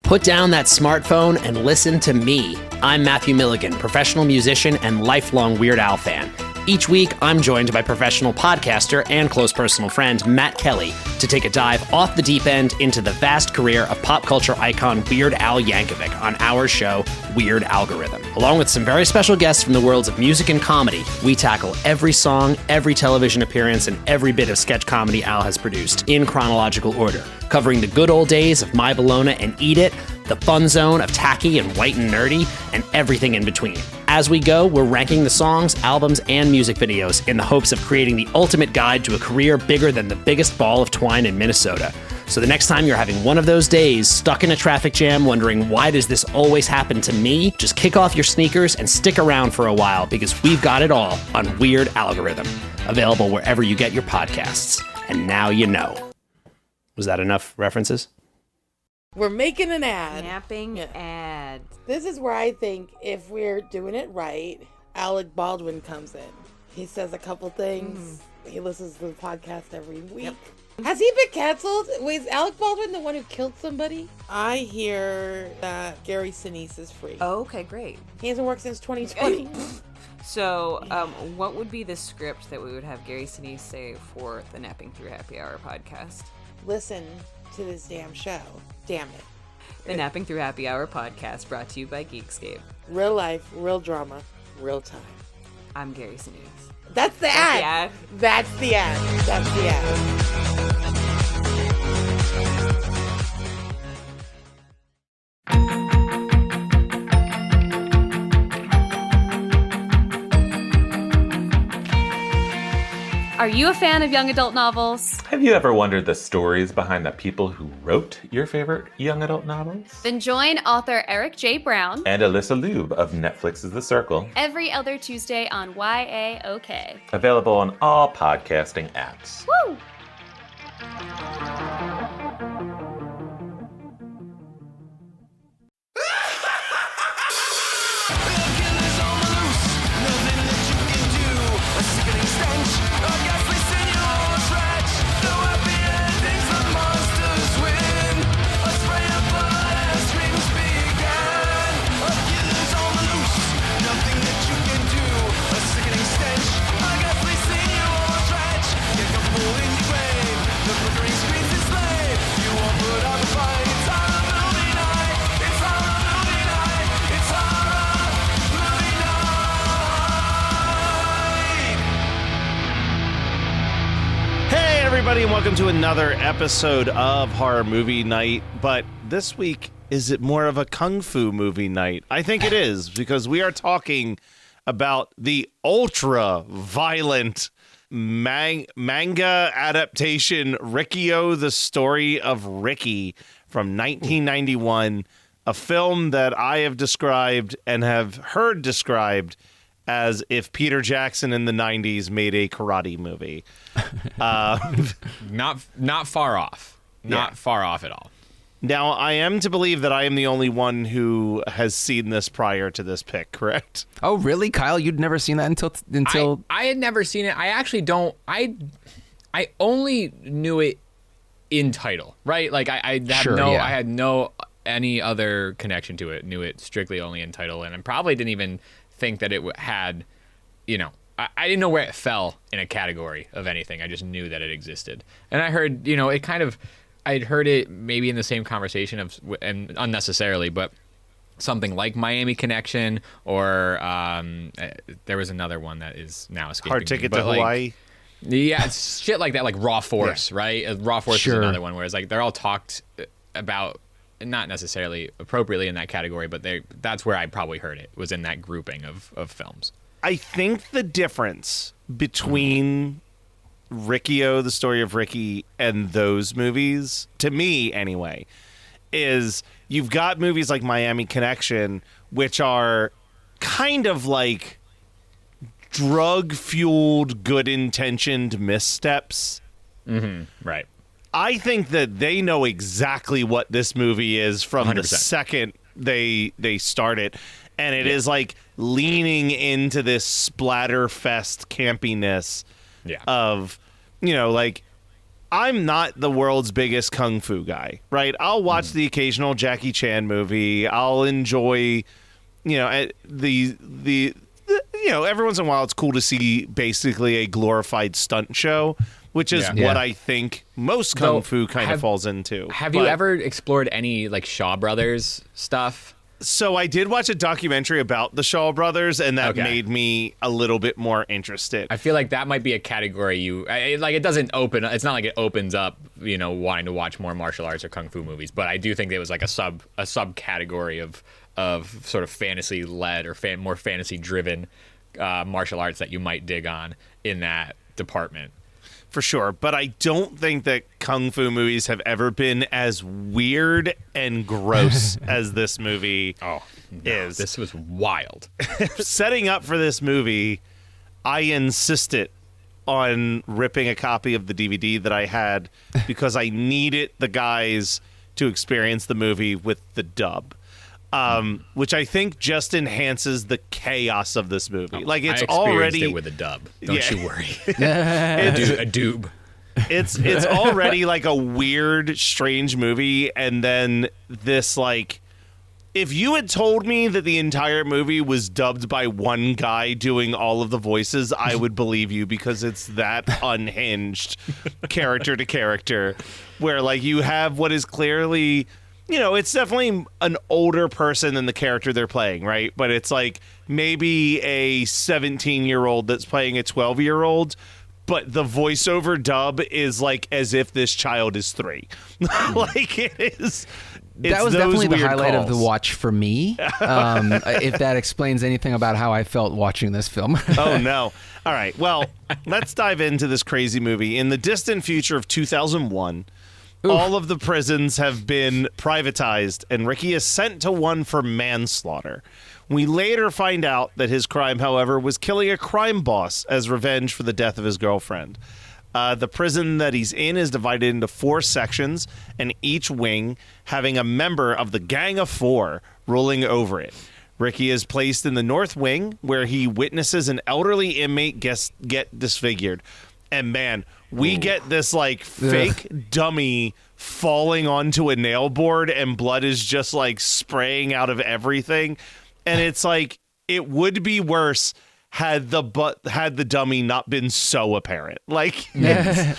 Put down that smartphone and listen to me. I'm Matthew Milligan, professional musician and lifelong Weird Al fan. Each week, I'm joined by professional podcaster and close personal friend Matt Kelly to take a dive off the deep end into the vast career of pop culture icon Weird Al Yankovic on our show, Weird Algorithm. Along with some very special guests from the worlds of music and comedy, we tackle every song, every television appearance, and every bit of sketch comedy Al has produced in chronological order, covering the good old days of My Bologna and Eat It, the fun zone of tacky and white and nerdy, and everything in between. As we go, we're ranking the songs, albums, and music videos in the hopes of creating the ultimate guide to a career bigger than the biggest ball of twine in Minnesota. So the next time you're having one of those days, stuck in a traffic jam, wondering why does this always happen to me, just kick off your sneakers and stick around for a while because we've got it all on Weird Algorithm, available wherever you get your podcasts. And now you know. Was that enough references? We're making an ad. Snapping ad. This is where I think if we're doing it right, Alec Baldwin comes in. He says a couple things. He listens to the podcast every week. Yep. Has he been canceled? Was Alec Baldwin the one who killed somebody? I hear that Gary Sinise is free. Oh, okay, great. He hasn't worked since 2020. So, what would be the script that we would have Gary Sinise say for the Napping Through Happy Hour podcast? Listen to this damn show. Damn it. The Napping Through Happy Hour podcast brought to you by Geekscape. Real life, real drama, real time. I'm Gary Sinise. That's the ad. That's the ad. That's the ad. Are you a fan of young adult novels? Have you ever wondered the stories behind the people who wrote your favorite young adult novels? Then join author Eric J. Brown And Alyssa Lube of Netflix's The Circle. every other Tuesday on YAOK. Available on all podcasting apps. Woo! Everybody, and welcome to another episode of Horror Movie Night. But this week, is it more of a kung fu movie night? I think it is, because we are talking about the ultra-violent manga adaptation Riki-O, the Story of Riki from 1991, a film that I have described and have heard described as if Peter Jackson in the 90s made a karate movie. Not far off. Not far off at all. Now, I am to believe that I am the only one who has seen this prior to this pick, correct? Oh, really, Kyle? You'd never seen that until I had never seen it. I actually don't. I only knew it in title, right? Like I had no any other connection to it. Knew it strictly only in title, and I probably didn't even think that it had, I didn't know where it fell in a category of anything. I just knew that it existed. And I heard, I'd heard it maybe in the same conversation and unnecessarily, but something like Miami Connection, or there was another one that is now escaping Hard Ticket me, to Hawaii. Yeah, it's shit like that, like Raw Force, right? Raw Force is another one, whereas like they're all talked about, not necessarily appropriately in that category, but that's where I probably heard it, was in that grouping of films. I think the difference between Riki-O, the Story of Riki, and those movies, to me anyway, is you've got movies like Miami Connection, which are kind of like drug-fueled, good-intentioned missteps. Mm-hmm. Right. I think that they know exactly what this movie is from 100%. The second they start it. And it is like leaning into this splatterfest campiness of, like I'm not the world's biggest kung fu guy, right? I'll watch the occasional Jackie Chan movie. I'll enjoy, every once in a while it's cool to see basically a glorified stunt show, which is what I think most kung fu kind of falls into. Have you ever explored any like Shaw Brothers stuff? So I did watch a documentary about the Shaw Brothers, and that made me a little bit more interested. I feel like that might be a category it doesn't open. It's not like it opens up, wanting to watch more martial arts or kung fu movies. But I do think there was like a subcategory of sort of fantasy led or more fantasy driven martial arts that you might dig on in that department. For sure, but I don't think that kung fu movies have ever been as weird and gross as this movie is. This was wild. Setting up for this movie, I insisted on ripping a copy of the DVD that I had because I needed the guys to experience the movie with the dub. Which I think just enhances the chaos of this movie. Like it's already it with a dub. Don't you worry. a doob. It's already like a weird, strange movie, and then this like, if you had told me that the entire movie was dubbed by one guy doing all of the voices, I would believe you because it's that unhinged character to character, where like you have what is clearly. It's definitely an older person than the character they're playing, right? But it's like maybe a 17-year-old that's playing a 12-year-old, but the voiceover dub is like as if this child is 3. Like it is. That was definitely the highlight of the watch for me. If that explains anything about how I felt watching this film. Oh, no. All right. Well, let's dive into this crazy movie. In the distant future of 2001... Oof. All of the prisons have been privatized, and Riki is sent to one for manslaughter. We later find out that his crime, however, was killing a crime boss as revenge for the death of his girlfriend. The prison that he's in is divided into 4 sections, and each wing having a member of the Gang of 4 ruling over it. Riki is placed in the North Wing, where he witnesses an elderly inmate get disfigured. And man, we get this like fake dummy falling onto a nail board and blood is just like spraying out of everything. And it's like, it would be worse had the dummy not been so apparent. Like, there's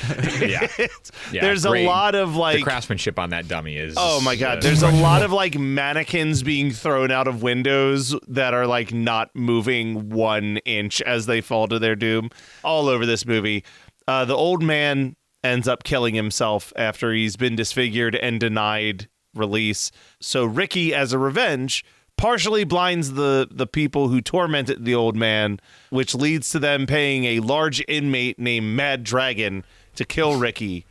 a lot of like the craftsmanship on that dummy is. Oh my God. There's a lot of like mannequins being thrown out of windows that are like not moving 1 inch as they fall to their doom all over this movie. The old man ends up killing himself after he's been disfigured and denied release. So Riki, as a revenge, partially blinds the people who tormented the old man, which leads to them paying a large inmate named Mad Dragon to kill Riki.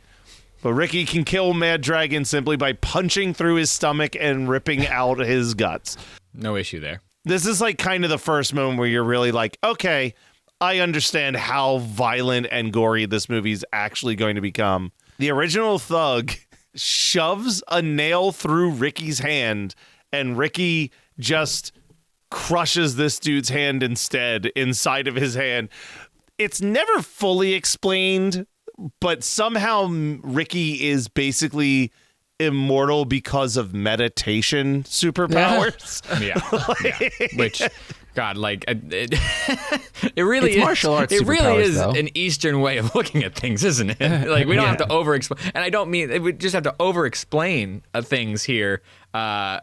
But Riki can kill Mad Dragon simply by punching through his stomach and ripping out his guts. No issue there. This is like kind of the first moment where you're really like, okay, I understand how violent and gory this movie is actually going to become. The original thug shoves a nail through Riki's hand, and Riki just crushes this dude's hand instead inside of his hand. It's never fully explained, but somehow Riki is basically immortal because of meditation superpowers. Which, God, like it really it's is martial arts. It really is though. an Eastern way of looking at things, isn't it? Like we don't have to over-explain, and I don't mean we just have to over-explain things here,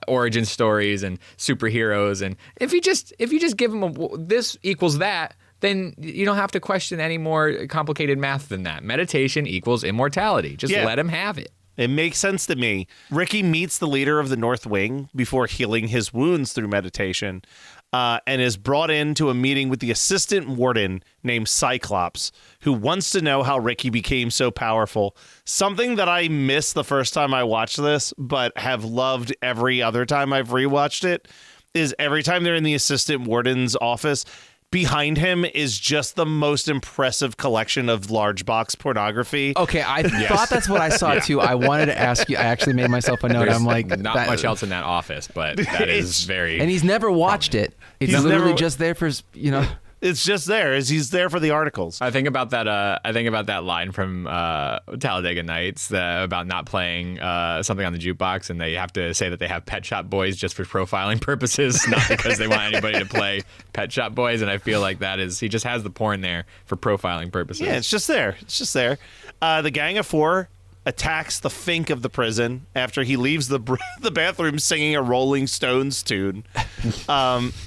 origin stories and superheroes, and if you just give them this equals that, then you don't have to question any more complicated math than that. Meditation equals immortality. Just let him have it. It makes sense to me. Riki meets the leader of the North Wing before healing his wounds through meditation, and is brought into a meeting with the assistant warden named Cyclops, who wants to know how Riki became so powerful. Something that I missed the first time I watched this, but have loved every other time I've rewatched it, is every time they're in the assistant warden's office, behind him is just the most impressive collection of large box pornography. Okay, I thought that's what I saw too. I wanted to ask you. I actually made myself a note. There's I'm like, not much else in that office, but that is very. And he's never watched it. It's literally just there for It's just there. He's there for the articles. I think about that. I think about that line from Talladega Nights about not playing something on the jukebox, and they have to say that they have Pet Shop Boys just for profiling purposes, not because they want anybody to play Pet Shop Boys. And I feel like he just has the porn there for profiling purposes. Yeah, it's just there. The Gang of Four attacks the Fink of the prison after he leaves the bathroom singing a Rolling Stones tune.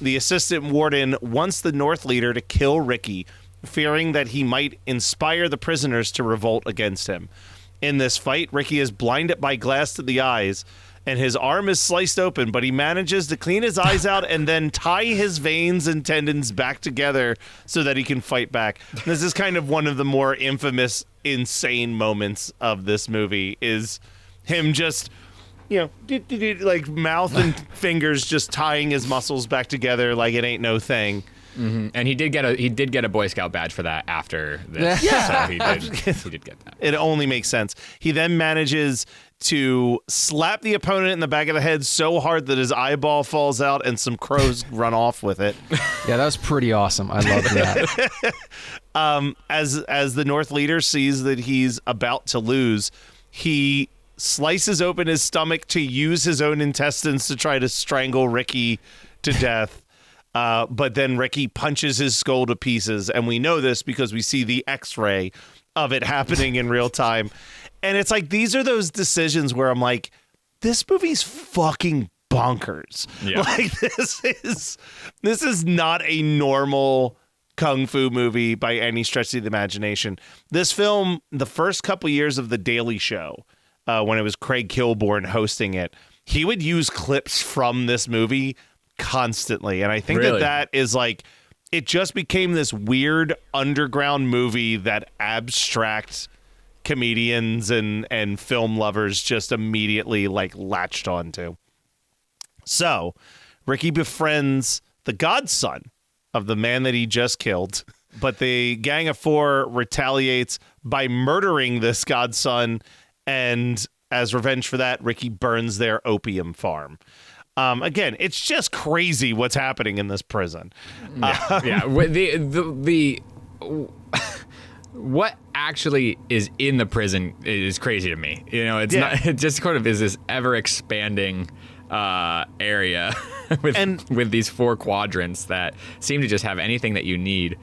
The assistant warden wants the North leader to kill Riki, fearing that he might inspire the prisoners to revolt against him. In this fight, Riki is blinded by glass to the eyes, and his arm is sliced open, but he manages to clean his eyes out and then tie his veins and tendons back together so that he can fight back. This is kind of one of the more infamous, insane moments of this movie, is him just, like mouth and fingers just tying his muscles back together like it ain't no thing. Mm-hmm. And he did get a Boy Scout badge for that after this. So he did get that. It only makes sense. He then manages to slap the opponent in the back of the head so hard that his eyeball falls out and some crows run off with it. Yeah, that was pretty awesome. I love that. As the North leader sees that he's about to lose, he slices open his stomach to use his own intestines to try to strangle Riki to death. But then Riki punches his skull to pieces, and we know this because we see the X-ray of it happening in real time. And it's like, these are those decisions where I'm like, this movie's fucking bonkers. Yeah. Like, this is not a normal kung fu movie by any stretch of the imagination. This film, the first couple years of The Daily Show, when it was Craig Kilborn hosting it, he would use clips from this movie constantly. And I think that is like, it just became this weird underground movie that abstract comedians and film lovers just immediately like latched onto. So Riki befriends the godson of the man that he just killed, but the Gang of Four retaliates by murdering this godson, and as revenge for that, Riki burns their opium farm. Again, it's just crazy what's happening in this prison. Yeah. What actually is in the prison is crazy to me. It's not. It just sort of is this ever expanding area with these 4 quadrants that seem to just have anything that you need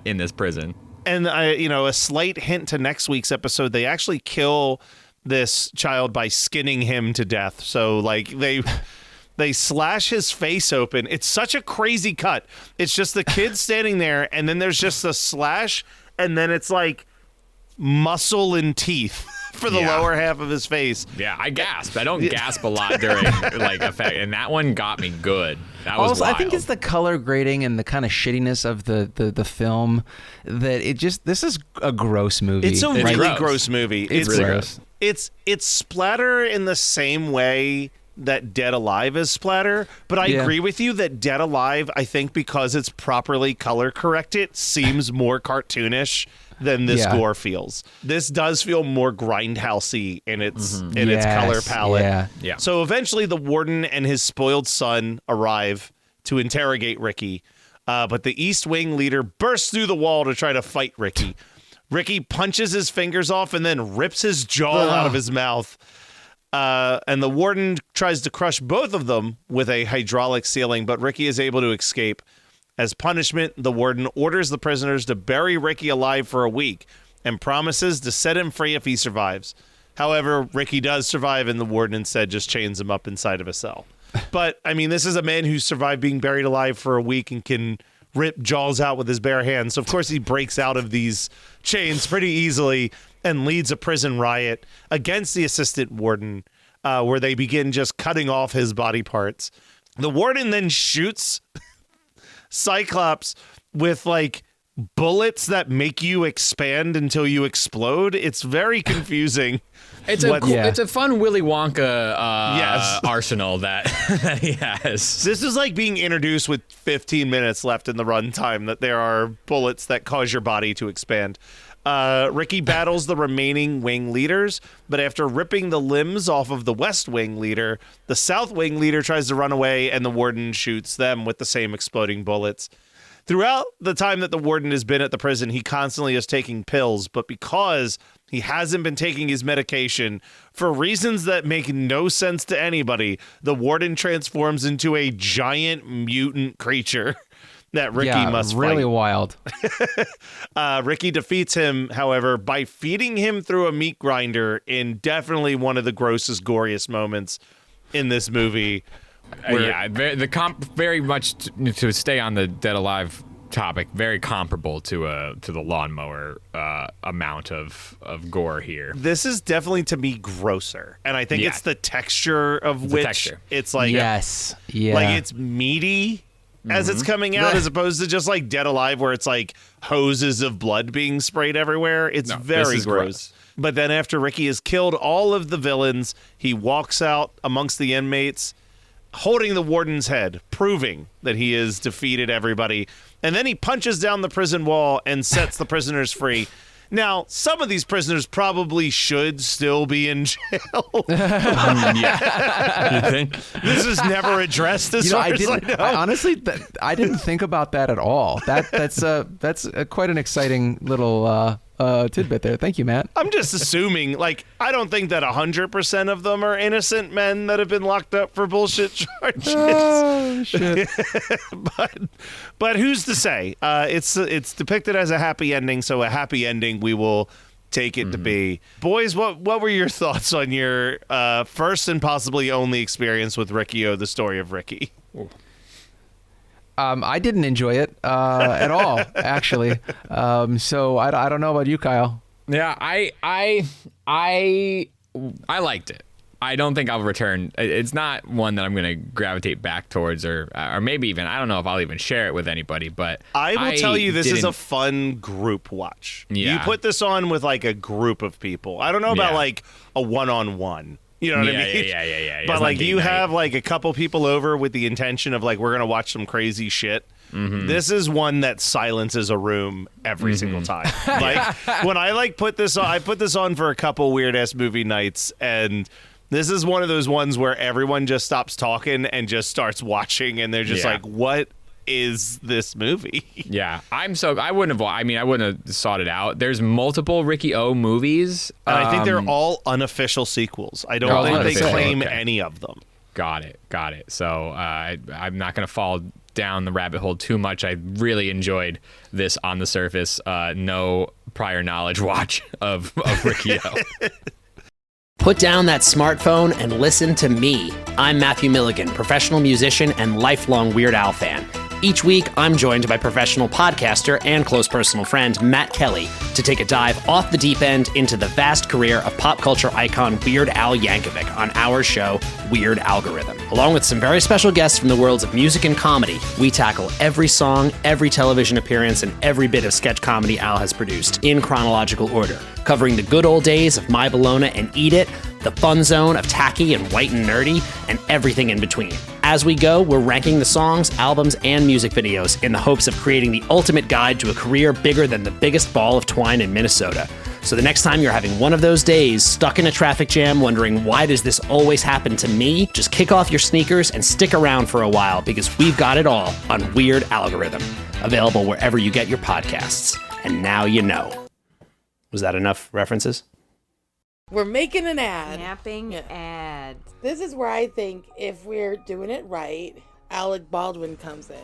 in this prison. And a slight hint to next week's episode, they actually kill this child by skinning him to death. So like they slash his face open. It's such a crazy cut. It's just the kid standing there, and then there's just a slash, and then it's like muscle and teeth for the lower half of his face. Yeah, I gasped. I don't gasp a lot during like effect, and that one got me good. That was also, wild. I think it's the color grading and the kind of shittiness of the film that this is a gross movie. It's a really gross movie. It's really gross. It's splatter in the same way that Dead Alive is splatter, but I agree with you that Dead Alive, I think because it's properly color corrected, seems more cartoonish than this gore feels. This does feel more grindhousey in its color palette. Yeah. So eventually the warden and his spoiled son arrive to interrogate Riki, but the East Wing leader bursts through the wall to try to fight Riki. Riki punches his fingers off and then rips his jaw out of his mouth. And the warden tries to crush both of them with a hydraulic ceiling, but Riki is able to escape. As punishment, the warden orders the prisoners to bury Riki alive for a week and promises to set him free if he survives. However, Riki does survive, and the warden instead just chains him up inside of a cell. But, I mean, this is a man who survived being buried alive for a week and can rip jaws out with his bare hands. So, of course, he breaks out of these chains pretty easily and leads a prison riot against the assistant warden, where they begin just cutting off his body parts. The warden then shoots Cyclops with, like, bullets that make you expand until you explode. It's very confusing. It's a fun Willy Wonka arsenal that he has. This is like being introduced with 15 minutes left in the runtime, that there are bullets that cause your body to expand. Riki battles the remaining wing leaders, but after ripping the limbs off of the West Wing leader, the South Wing leader tries to run away, and the warden shoots them with the same exploding bullets. Throughout the time that the warden has been at the prison, he constantly is taking pills, but because he hasn't been taking his medication for reasons that make no sense to anybody, the warden transforms into a giant mutant creature that Ricky must fight. Really wild. Ricky defeats him, however, by feeding him through a meat grinder in definitely one of the grossest, goriest moments in this movie. The comp very much to stay on the Dead Alive topic, very comparable to the lawnmower amount of gore here. This is definitely, to me, grosser, and I think it's the texture of it's like like it's meaty as it's coming out, as opposed to just like Dead Alive, where it's like hoses of blood being sprayed everywhere. It's very gross. But then after Ricky has killed all of the villains, he walks out amongst the inmates, holding the warden's head, proving that he has defeated everybody. And then he punches down the prison wall and sets the prisoners free. Now, some of these prisoners probably should still be in jail. You think? This is never addressed as far as I know. Honestly, I didn't think about that at all. That's quite an exciting little tidbit there. Thank you, Matt. I'm just assuming, like, I don't think that 100% of them are innocent men that have been locked up for bullshit charges. Oh, shit. But who's to say? It's depicted as a happy ending, so a happy ending we will take it to be. Boys, what were your thoughts on your first and possibly only experience with Riki-O, the story of Ricky? I didn't enjoy it at all, actually. So I don't know about you, Kyle. Yeah, I liked it. I don't think I'll return. It's not one that I'm going to gravitate back towards, or maybe even, I don't know if I'll even share it with anybody, but I will tell you, this is a fun group watch. Yeah. You put this on with like a group of people. I don't know about like a one-on-one. You know what I mean? Yeah. But like you have like a couple people over with the intention of like, we're going to watch some crazy shit. This is one that silences a room every single time. Like when I like put this on, I put this on for a couple weird ass movie nights, and this is one of those ones where everyone just stops talking and just starts watching, and they're just like, what is this movie? Yeah, I wouldn't have sought it out. There's multiple Riki-O movies. And I think they're all unofficial sequels. I don't think they claim any of them. Got it. So I'm not going to fall down the rabbit hole too much. I really enjoyed this on the surface. No prior knowledge watch of Riki-O. Put down that smartphone and listen to me. I'm Matthew Milligan, professional musician and lifelong Weird Al fan. Each week, I'm joined by professional podcaster and close personal friend Matt Kelly to take a dive off the deep end into the vast career of pop culture icon Weird Al Yankovic on our show, Weird Algorithm. Along with some very special guests from the worlds of music and comedy, we tackle every song, every television appearance, and every bit of sketch comedy Al has produced in chronological order, covering the good old days of My Bologna and Eat It, the fun zone of tacky and white and nerdy, and everything in between. As we go, we're ranking the songs, albums, and music videos in the hopes of creating the ultimate guide to a career bigger than the biggest ball of twine in Minnesota. So the next time you're having one of those days, stuck in a traffic jam, wondering why does this always happen to me, just kick off your sneakers and stick around for a while, because we've got it all on Weird Algorithm, available wherever you get your podcasts. And now you know. Was that enough references? We're making an ad. Napping ad. This is where I think if we're doing it right, Alec Baldwin comes in.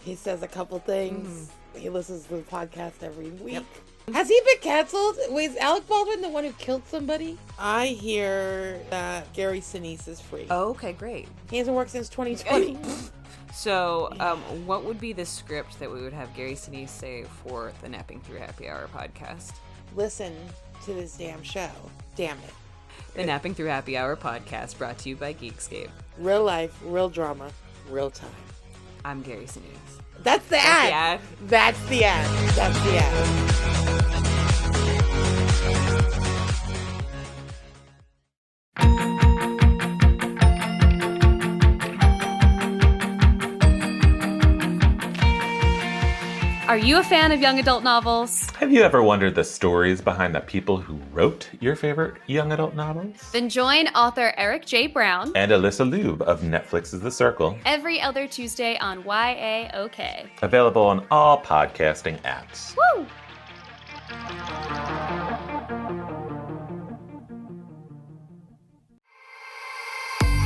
He says a couple things. He listens to the podcast every week. Has he been canceled? Wait, is Alec Baldwin the one who killed somebody? I hear that Gary Sinise is free. Oh, okay, great. He hasn't worked since 2020. So, what would be the script that we would have Gary Sinise say for the Napping Through Happy Hour podcast? Listen to this damn show. Damn it. The Napping Through Happy Hour podcast, brought to you by Geekscape. Real life, real drama, real time. I'm Gary Sinise. That's the ad. That's the ad. That's the ad. Are you a fan of young adult novels? Have you ever wondered the stories behind the people who wrote your favorite young adult novels? Then join author Eric J. Brown And Alyssa Lube of Netflix's The Circle. every other Tuesday on YAOK. Available on all podcasting apps. Woo!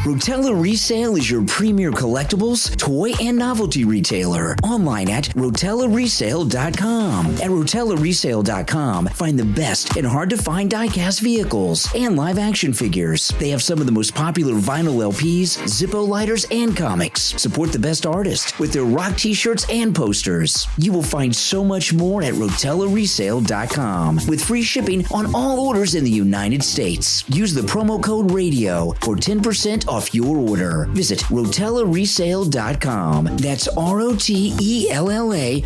Rotella Resale is your premier collectibles, toy, and novelty retailer. Online at rotellaresale.com. At rotellaresale.com, find the best and hard-to-find die-cast vehicles and live-action figures. They have some of the most popular vinyl LPs, Zippo lighters, and comics. Support the best artists with their rock t-shirts and posters. You will find so much more at rotellaresale.com with free shipping on all orders in the United States. Use the promo code RADIO for 10% off your order. Visit rotellaresale.com. That's ROTELLARESALE.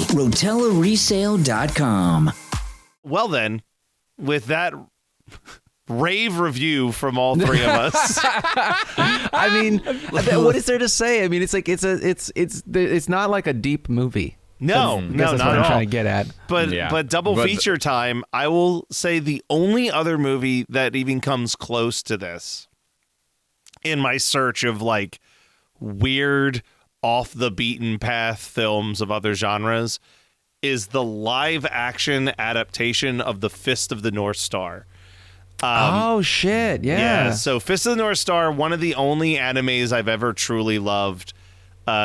rotellaresale.com. Well then, with that rave review from all three of us. I mean, what is there to say? I mean, it's like it's not like a deep movie. No, that's not what at I'm all. trying to get at. But double feature time, I will say the only other movie that even comes close to this in my search of like weird off the beaten path films of other genres is the live action adaptation of The Fist of the North Star. Oh shit, yeah. So Fist of the North Star, one of the only animes I've ever truly loved.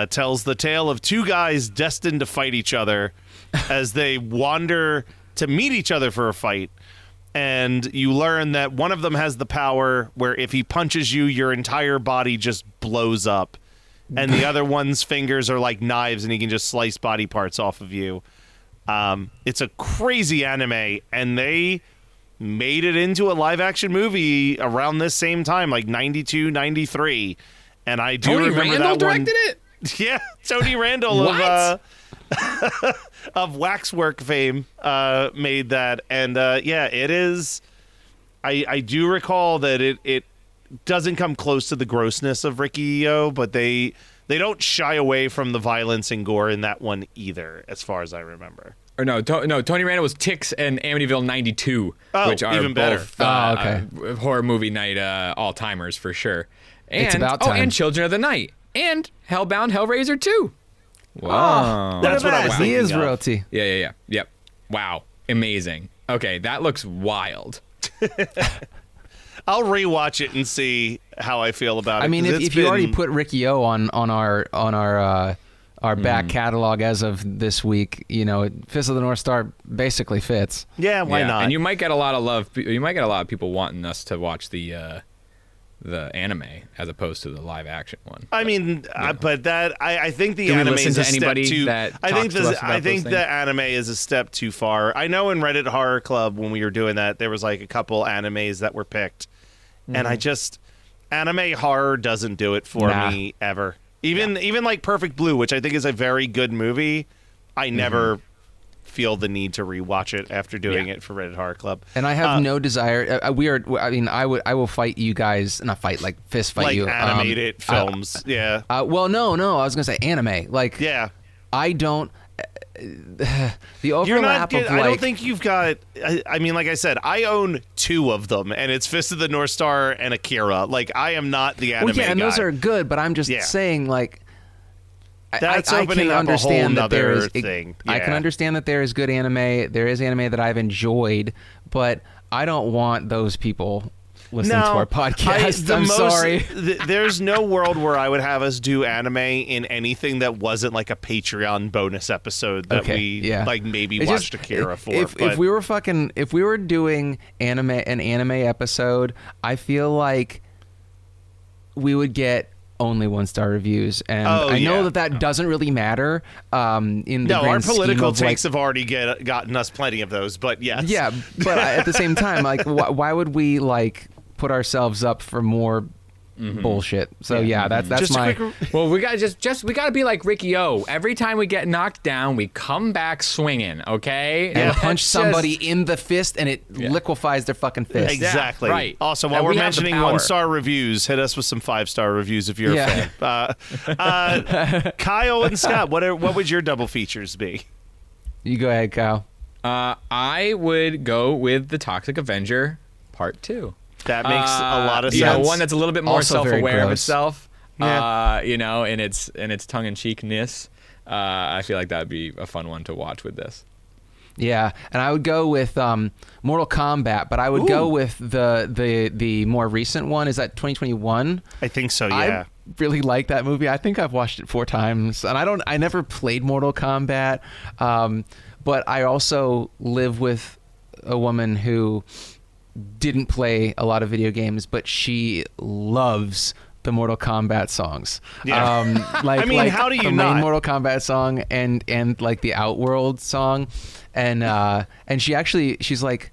Tells the tale of two guys destined to fight each other as they wander to meet each other for a fight. And you learn that one of them has the power where if he punches you, your entire body just blows up. And the other one's fingers are like knives and he can just slice body parts off of you. It's a crazy anime, and they made it into a live-action movie around this same time, like 92, 93. And I do Tony remember Randall that directed one. it? Yeah, Tony Randall of Waxwork fame made that, and it is. I do recall that it doesn't come close to the grossness of Riki-O, but they don't shy away from the violence and gore in that one either, as far as I remember. Or no, Tony Randall was Tix and Amityville 92, which are even better. both horror movie night all-timers for sure. And, It's about time. and Children of the Night. And Hellbound Hellraiser 2. Wow. That's what I was He thinking is of. royalty. Yeah. Yep. Wow. Amazing. Okay, that looks wild. I'll rewatch it and see how I feel about it. I mean, 'cause if it's you already been- put Riki-O on our back catalog as of this week, Fist of the North Star basically fits. yeah, why not? And you might get a lot of love. You might get a lot of people wanting us to watch the anime as opposed to the live action one. I mean, but that I think the Do we anime listen is to a step anybody too. that I think talks to us about I those think things? the anime is a step too far. I know in Reddit Horror Club when we were doing that, there was like a couple animes that were picked, and I just anime horror doesn't do it for me ever. Even like Perfect Blue, which I think is a very good movie, I never feel the need to rewatch it after doing it for Reddit Horror Club. And I have no desire. I will fight you guys. Not fight, like fist fight Like you. animated films, yeah. Well, no. I was gonna say anime. Like, Yeah. I don't. The You're overlap not. of I like. don't think you've got. I mean, like I said, I own two of them, and it's Fist of the North Star and Akira. Like, I am not the anime Well, yeah, and guy. those are good, but I'm just Yeah. saying, like, That's I opening can up understand a whole that there nother is. thing. I can Yeah. understand that there is good anime. There is anime that I've enjoyed, but I don't want those people listening to our podcast. I'm sorry. There's no world where I would have us do anime in anything that wasn't like a Patreon bonus episode that like maybe It's watched just- Akira for. If we were doing an anime episode, I feel like we would get only 1-star reviews, and I know that doesn't really matter. In the our grand scheme political of, takes have already gotten us plenty of those, but yes. Yeah, but at the same time, like, why would we like put ourselves up for more bullshit. So yeah, that's just my. Well, we gotta be like Riki-O. Every time we get knocked down, we come back swinging. Okay, And punch somebody in the fist, and it liquefies their fucking fist. Exactly. Yeah, right. Also, while And we're we have the mentioning power. 1-star reviews, hit us with some 5-star reviews if you're a fan. Kyle and Scott, what would your double features be? You go ahead, Kyle. I would go with The Toxic Avenger Part 2. That makes a lot of sense. You know, one that's a little bit more Also very self-aware of gross. itself. Yeah. You know, in its tongue-in-cheekness. I feel like that'd be a fun one to watch with this. Yeah, and I would go with Mortal Kombat, but I would go with the more recent one. Is that 2021? I think so. Yeah. I really like that movie. I think I've watched it 4 times, and I never played Mortal Kombat, but I also live with a woman who didn't play a lot of video games, but she loves the Mortal Kombat songs. Yeah. Like, I mean, how do you the not? main Mortal Kombat song and like the Outworld song, and she's like,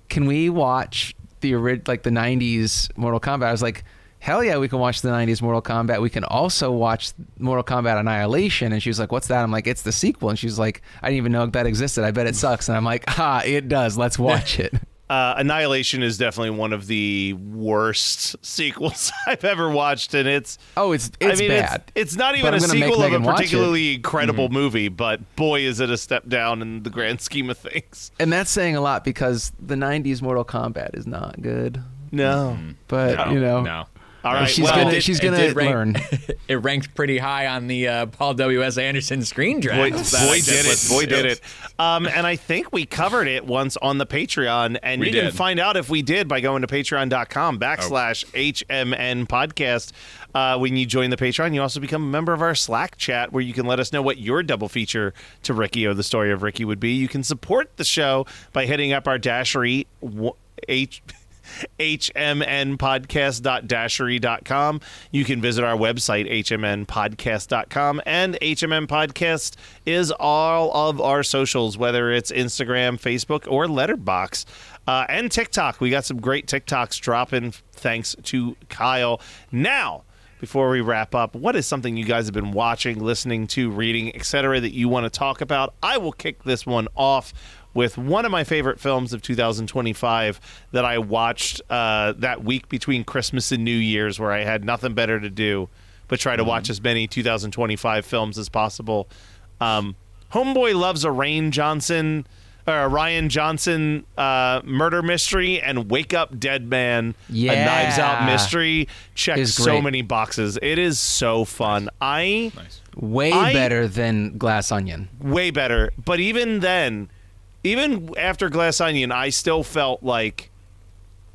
can we watch the 90s Mortal Kombat? I was like, hell yeah, we can watch the 90s Mortal Kombat. We can also watch Mortal Kombat Annihilation. And she was like, what's that? I'm like, it's the sequel. And she's like, I didn't even know that existed. I bet it sucks. And I'm like, it does. Let's watch it. Annihilation is definitely one of the worst sequels I've ever watched, and it's bad. It's not even a sequel of a particularly incredible movie, but boy, is it a step down in the grand scheme of things. And that's saying a lot because the 90s Mortal Kombat is not good. No, but No. All right, she's gonna learn. It ranked pretty high on the Paul W.S. Anderson screen draft. Boy did it. And I think we covered it once on the Patreon, and you can find out if we did by going to patreon.com/HMN podcast. When you join the Patreon, you also become a member of our Slack chat where you can let us know what your double feature to Riki-O, the story of Ricky, would be. You can support the show by hitting up our Dashery hmnpodcast.dashery.com. You can visit our website, hmnpodcast.com, and HMN Podcast is all of our socials, whether it's Instagram, Facebook, or Letterboxd. And TikTok. We got some great TikToks dropping, thanks to Kyle. Now, before we wrap up, what is something you guys have been watching, listening to, reading, etc. that you want to talk about? I will kick this one off with one of my favorite films of 2025 that I watched that week between Christmas and New Year's, where I had nothing better to do but try to watch as many 2025 films as possible. Homeboy loves a Ryan Johnson murder mystery, and Wake Up Dead Man, a Knives Out mystery. Checks so many boxes. It is so fun. Way better than Glass Onion. Way better. But even then, even after Glass Onion, I still felt like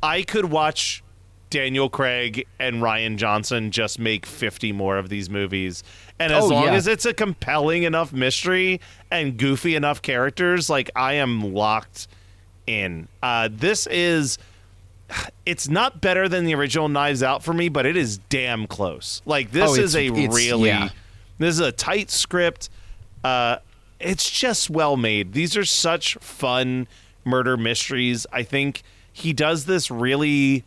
I could watch Daniel Craig and Ryan Johnson just make 50 more of these movies. And as long as it's a compelling enough mystery and goofy enough characters, like, I am locked in. It's not better than the original Knives Out for me, but it is damn close. Like, this is a tight script. It's just well made. These are such fun murder mysteries. I think he does this really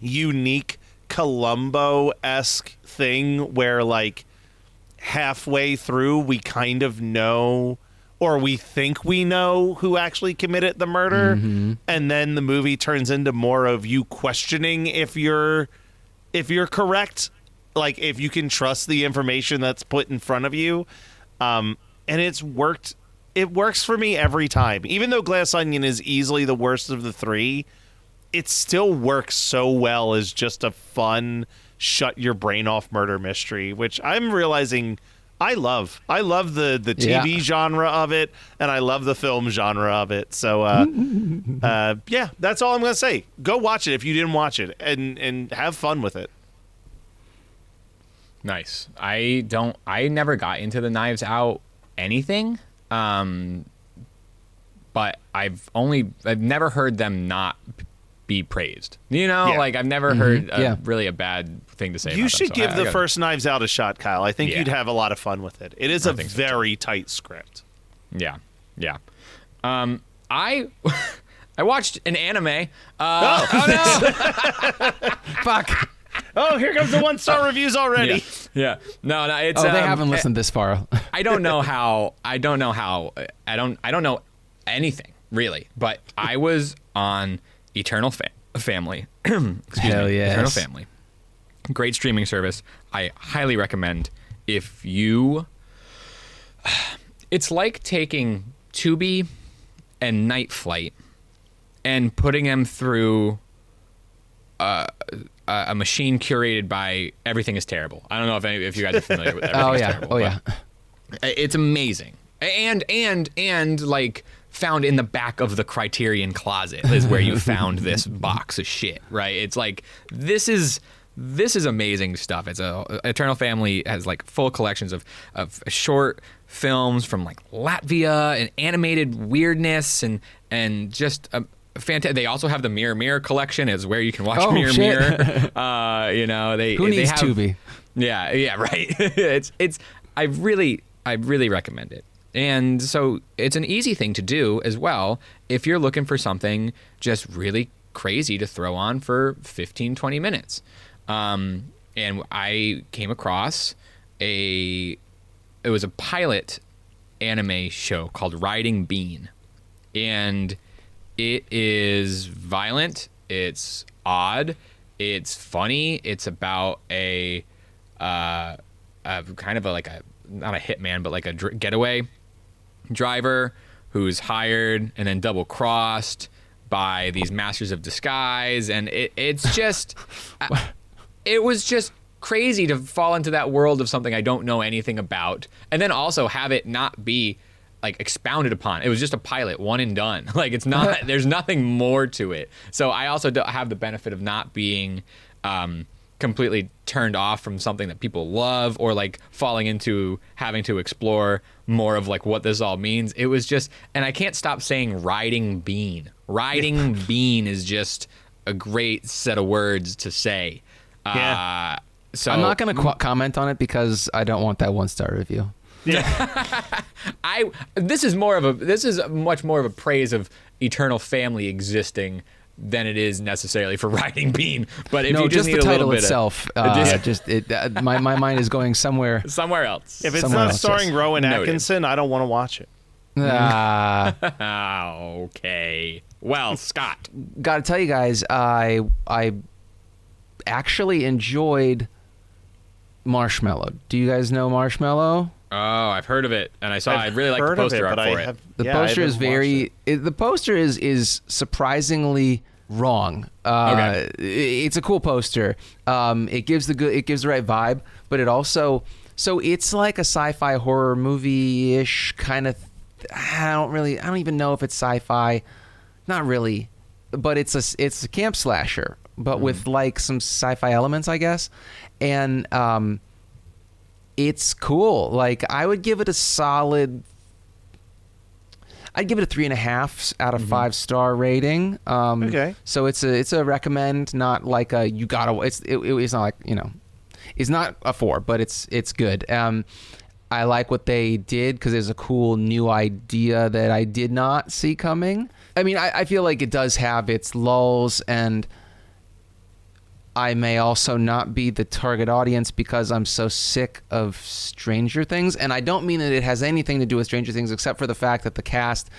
unique Columbo-esque thing where, like, halfway through we kind of know, or we think we know, who actually committed the murder, and then the movie turns into more of you questioning if you're correct, like if you can trust the information that's put in front of you. And it works for me every time. Even though Glass Onion is easily the worst of the three, it still works so well as just a fun, shut your brain off murder mystery, which I'm realizing I love. I love the TV genre of it, and I love the film genre of it. So, that's all I'm going to say. Go watch it if you didn't watch it, and have fun with it. Nice. I never got into the Knives Out anything, but I've never heard them not be praised. Like, I've never heard really a bad thing to say. You should give the first Knives Out a shot, Kyle. I think you'd have a lot of fun with it. It is a very tight script. Yeah. I watched an anime. Fuck. Oh, here comes the 1-star reviews already. Yeah. No, it's. They haven't listened this far. I don't know how. I don't know anything really. But I was on Eternal Family. Hell yes. Eternal Family. Great streaming service. I highly recommend if you. It's like taking Tubi and Night Flight and putting them through a machine curated by Everything is Terrible. I don't know if you guys are familiar with Everything is Terrible. Oh yeah. It's amazing. And like found in the back of the Criterion closet is where you found this box of shit, right? It's like this is amazing stuff. It's Eternal Family has like full collections of short films from like Latvia and animated weirdness and just fantastic. They also have the Mirror Mirror collection, is where you can watch Mirror Mirror. You know, who needs Tubi? Yeah, right. I really recommend it. And so it's an easy thing to do as well if you're looking for something just really crazy to throw on for 15, 20 minutes. And I came across it was a pilot anime show called Riding Bean. And it is violent, it's odd, it's funny, it's about a kind of not a hitman, but like a getaway driver who's hired and then double crossed by these masters of disguise, and it's just it was just crazy to fall into that world of something I don't know anything about, and then also have it not be like expounded upon. It was just a pilot, one and done. Like it's not there's nothing more to it. So I also have the benefit of not being completely turned off from something that people love, or like falling into having to explore more of like what this all means. It was just, and I can't stop saying Riding Bean. Riding Bean is just a great set of words to say. Yeah. So I'm not going to comment on it because I don't want that 1-star review. Yeah. This is much more of a praise of Eternal Family existing than it is necessarily for Riding Bean. But if you just need the a title little bit itself, my mind is going somewhere else. If it's not starring Rowan Atkinson, I don't want to watch it. Okay. Well, Scott, got to tell you guys, I actually enjoyed Marshmallow. Do you guys know Marshmallow? Oh, I've heard of it, and I really like the poster art for it. The poster is the poster is surprisingly wrong. Okay. It's a cool poster. It gives the right vibe, but it also, so it's like a sci-fi horror movie-ish kind of. I don't even know if it's sci-fi. Not really, but it's a camp slasher, but with like some sci-fi elements, I guess, and it's cool. Like I would give it a solid. I'd give it a 3.5 out of 5-star rating. Okay. So it's a recommend, not like a you gotta. It's not like, you know, it's not a 4, but it's good. I like what they did because there's a cool new idea that I did not see coming. I mean, I feel like it does have its lulls, and I may also not be the target audience because I'm so sick of Stranger Things. And I don't mean that it has anything to do with Stranger Things except for the fact that the cast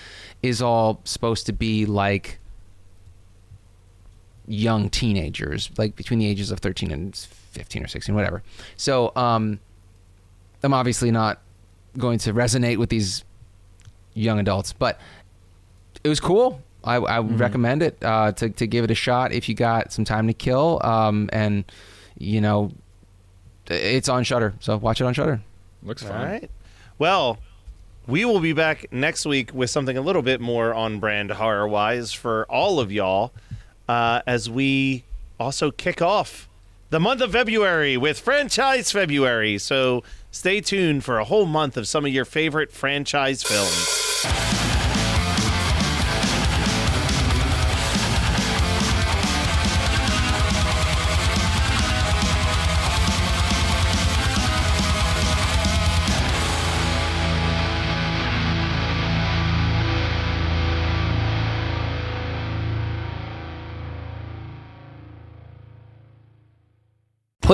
is all supposed to be like young teenagers, like between the ages of 13 and 15 or 16, whatever. So I'm obviously not going to resonate with these young adults, but it was cool. I would recommend it to give it a shot if you got some time to kill. And, you know, it's on Shudder, so watch it on Shudder. Looks fun. All right. Well, we will be back next week with something a little bit more on brand horror-wise for all of y'all as we also kick off the month of February with Franchise February. So stay tuned for a whole month of some of your favorite franchise films.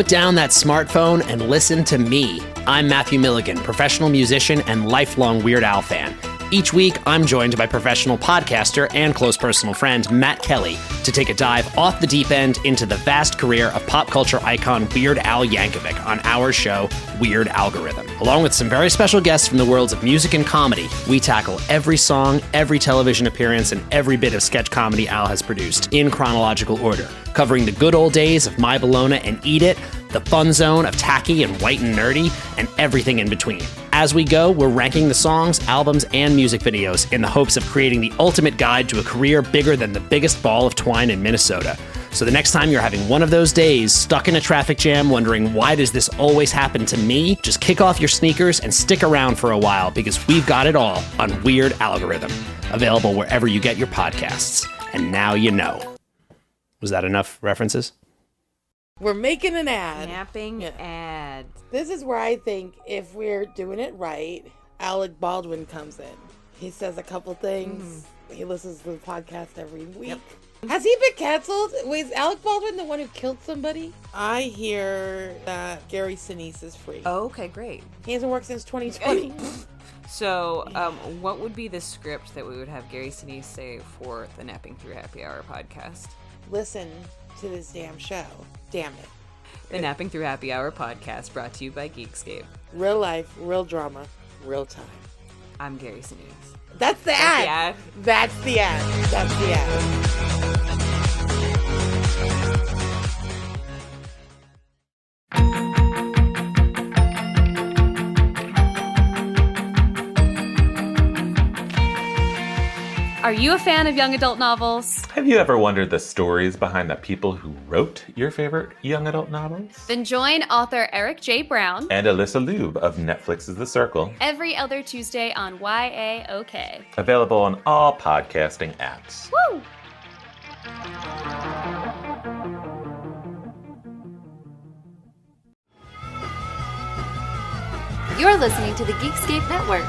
Put down that smartphone and listen to me. I'm Matthew Milligan, professional musician and lifelong Weird Al fan. Each week, I'm joined by professional podcaster and close personal friend Matt Kelly to take a dive off the deep end into the vast career of pop culture icon Weird Al Yankovic on our show, Weird Algorithm. Along with some very special guests from the worlds of music and comedy, we tackle every song, every television appearance, and every bit of sketch comedy Al has produced in chronological order, covering the good old days of My Bologna and Eat It, the fun zone of tacky and white and nerdy, and everything in between. As we go, we're ranking the songs, albums, and music videos in the hopes of creating the ultimate guide to a career bigger than the biggest ball of twine in Minnesota. So the next time you're having one of those days, stuck in a traffic jam, wondering why does this always happen to me, just kick off your sneakers and stick around for a while because we've got it all on Weird Algorithm, available wherever you get your podcasts. And now you know. Was that enough references? We're making an ad. Napping ad. This is where I think if we're doing it right, Alec Baldwin comes in. He says a couple things. He listens to the podcast every week. Has he been canceled? Wait, is Alec Baldwin the one who killed somebody? I hear that Gary Sinise is free. Oh, okay, great. He hasn't worked since 2020. So, what would be the script that we would have Gary Sinise say for the Napping Through Happy Hour podcast? Listen to this damn show. Damn it. The Napping Through Happy Hour podcast brought to you by Geekscape. Real life, real drama, real time. I'm Gary Sinise. That's the ad. That's the ad. That's the ad. Are you a fan of young adult novels? Have you ever wondered the stories behind the people who wrote your favorite young adult novels? Then join author Eric J. Brown And Alyssa Lube of Netflix's The Circle. every other Tuesday on YAOK. Available on all podcasting apps. Woo! You're listening to the Geekscape Network.